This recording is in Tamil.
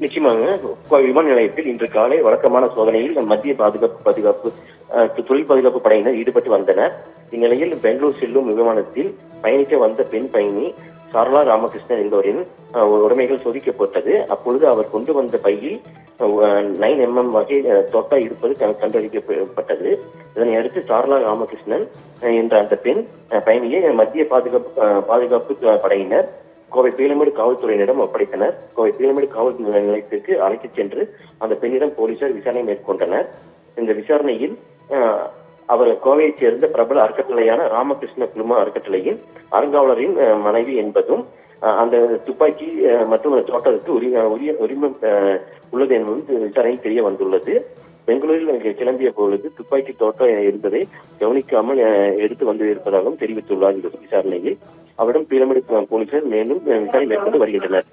நிச்சயமாக விமான நிலையத்தில் இன்று காலை வழக்கமான சோதனையில் மத்திய பாதுகாப்பு தொழில் பாதுகாப்பு படையினர் ஈடுபட்டு வந்தனர். இந்நிலையில் பெங்களூர் செல்லும் விமானத்தில் பயணிக்க வந்த பெண் பயணி சாரலா ராமகிருஷ்ணன் என்பவரின் உடைமைகள் சோதிக்கப்பட்டது. அப்பொழுது அவர் கொண்டு வந்த பையில் 9mm வகை தோட்டா இருப்பது கண்டறியப்பட்டது. இதனை அடுத்து சாரலா ராமகிருஷ்ணன் என்ற அந்த பெண் பயணியை மத்திய பாதுகாப்பு படையினர் கோவை பீளமேடு காவல்துறையினரிடம் ஒப்படைத்தனர். கோவை பீளமேடு காவல் நிலையத்திற்கு அழைத்துச் சென்று அந்த பெண்ணிடம் போலீசார் விசாரணை மேற்கொண்டனர். இந்த விசாரணையில் அவர் கோவையைச் சேர்ந்த பிரபல அறக்கட்டளையான ராமகிருஷ்ண குழும அறக்கட்டளையின் அறங்காவலரின் மனைவி என்பதும் அந்த துப்பாக்கி மற்றும் தோட்டத்துக்கு உரிமம் உள்ளது என்பது விசாரணையில் தெரிய வந்துள்ளது. பெங்களூரில் கிளம்பிய பொழுது துப்பாக்கி தோட்டம் இருந்ததை கவனிக்காமல் எடுத்து வந்து இருப்பதாகவும் தெரிவித்துள்ளார். இந்த விசாரணையில் அவரிடம் பீளமேடு போலீசார் மேலும் விசாரணை மேற்கொண்டு வருகின்றனர்.